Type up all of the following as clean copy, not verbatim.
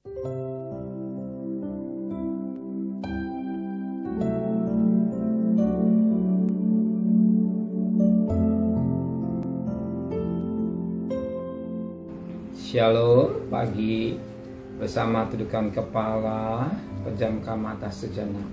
Shalom pagi, bersama tundukkan kepala, pejamkan mata sejenak.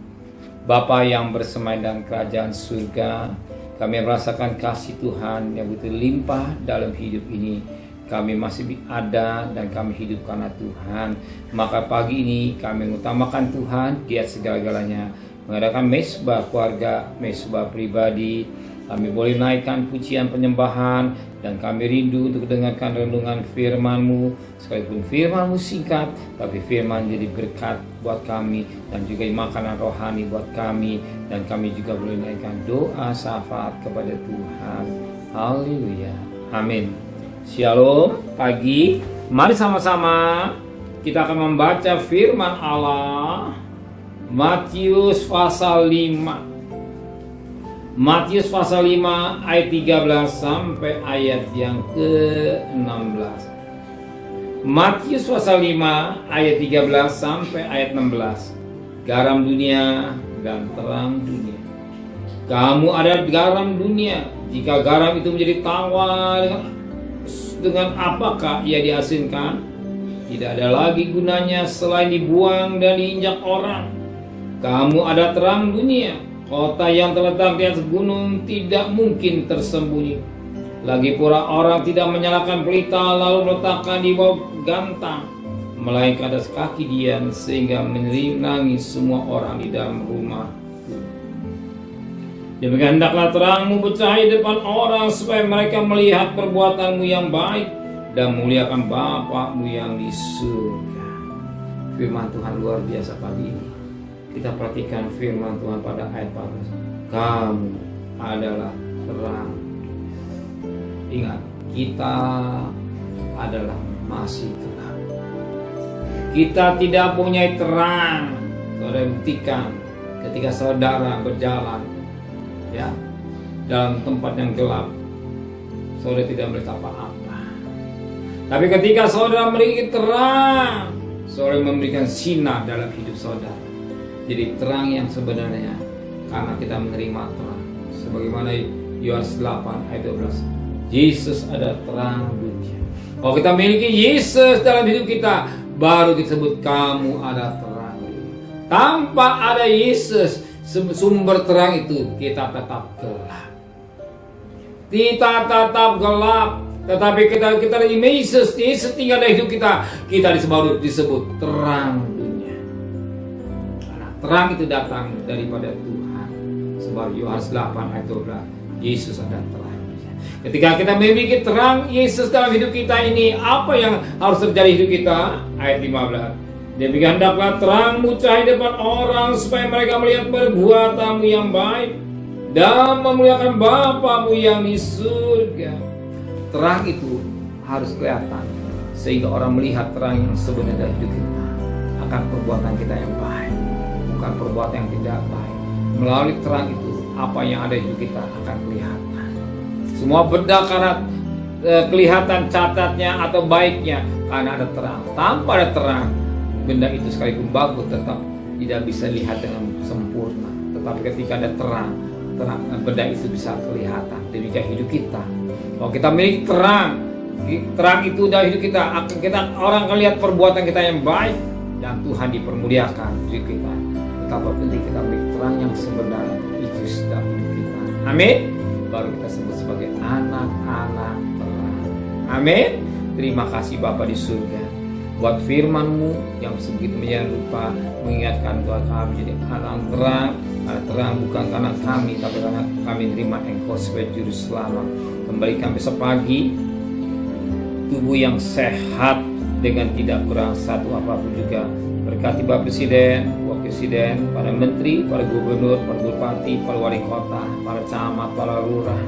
Bapa yang bersemayam dalam kerajaan surga, kami merasakan kasih Tuhan yang begitu limpah dalam hidup ini. Kami masih ada dan kami hidup karena Tuhan. Maka pagi ini kami mengutamakan Tuhan di atas segala-galanya, mengadakan mesbah keluarga, mesbah pribadi. Kami boleh naikkan pujian penyembahan, dan kami rindu untuk mendengarkan renungan firman-Mu. Sekalipun firman-Mu singkat, tapi firman jadi berkat buat kami dan juga makanan rohani buat kami. Dan kami juga boleh naikkan doa syafaat kepada Tuhan. Haleluya. Amin. Shalom pagi. Mari sama-sama kita akan membaca firman Allah. Matius pasal 5. Matius pasal 5 ayat 13 sampai ayat yang ke-16. Matius pasal 5 ayat 13 sampai ayat 16. Garam dunia dan terang dunia. Kamu adalah garam dunia. Jika garam itu menjadi tawar, dengan apakah ia diasinkan? Tidak ada lagi gunanya selain dibuang dan diinjak orang. Kamu adalah terang dunia. Kota yang terletak di atas gunung tidak mungkin tersembunyi. Lagi pula orang tidak menyalakan pelita lalu meletakkan di bawah gantang, melainkan atas kaki Dian, sehingga menyerinangi semua orang di dalam rumah. Demikian hendaklah terangmu bercahaya di depan orang, supaya mereka melihat perbuatanmu yang baik dan memuliakan Bapa-Mu yang di surga. Firman Tuhan luar biasa pagi ini. Kita perhatikan firman Tuhan pada ayat 14. Kamu adalah terang. Ingat, kita adalah masih terang. Kita tidak punya terang. Saudara buktikan ketika saudara berjalan ya dalam tempat yang gelap, saudara tidak melihat apa-apa. Tapi ketika saudara memiliki terang, saudara memberikan sinar dalam hidup saudara. Jadi terang yang sebenarnya karena kita menerima terang. Sebagaimana Yohanes 8 ayat 12. Yesus ada terang dunia. Kalau kita memiliki Yesus dalam hidup kita, baru disebut kamu ada terang dunia. Tanpa ada Yesus sumber terang itu, kita tetap gelap. Kita tetap gelap. Tetapi kita lagi Yesus tinggal dalam hidup kita, kita disebut terang dunia. Terang itu datang daripada Tuhan. Sebab Yohanes 8 ayat 12, Yesus adalah terang. Ketika kita memiliki terang Yesus dalam hidup kita ini, apa yang harus terjadi hidup kita? Ayat 15. Demikian hendaklah terangmu cahaya di depan orang, supaya mereka melihat perbuatanmu yang baik dan memuliakan Bapa-Mu yang di surga. Terang itu harus kelihatan, sehingga orang melihat terang yang sebenarnya dalam hidup kita, akan perbuatan kita yang baik, bukan perbuatan yang tidak baik. Melalui terang itu, apa yang ada di hidup kita akan kelihatan. Semua benda karena kelihatan catatnya atau baiknya karena ada terang. Tanpa ada terang, benda itu sekalipun bagus tetap tidak bisa dilihat dengan sempurna. Tetapi ketika ada terang, benda itu bisa kelihatan. Demikian hidup kita. Kalau kita memiliki terang itu dari hidup kita orang akan lihat perbuatan kita yang baik dan Tuhan dipermuliakan di hidup kita. Betapa penting kita memiliki terang yang sebenarnya itu dalam hidup kita. Amin. Baru kita sebut sebagai anak-anak terang. Amin. Terima kasih Bapa di surga buat firman-Mu yang sebegitu jangan lupa mengingatkan bahwa kami jadi anak terang. Anak terang bukan karena kami, tapi karena kami terima Engkau sebagai juru selamat. Kembalikan besok pagi tubuh yang sehat dengan tidak kurang satu apapun juga. Berkati Bapak Presiden, Wakil Presiden, para Menteri, para Gubernur, para Bupati, para Wali Kota, para Camat, para Lurah,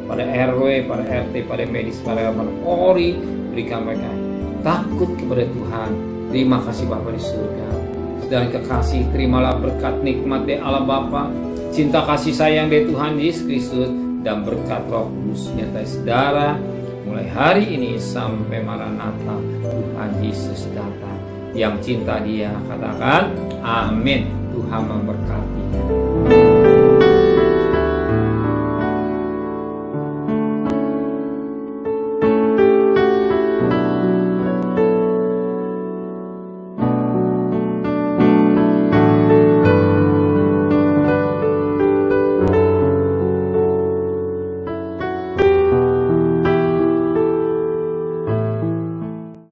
pada RW, pada RT, pada medis, pada Polri. Berikan mereka takut kepada Tuhan. Terima kasih Bapa di surga. Dari kekasih, terimalah berkat nikmat dari Allah Bapa, cinta kasih sayang dari Tuhan Yesus Kristus, dan berkat Roh Kudus nyata saudara mulai hari ini sampai Maranatha Tuhan Yesus datang. yang cinta Dia. Katakan amin. Tuhan memberkati.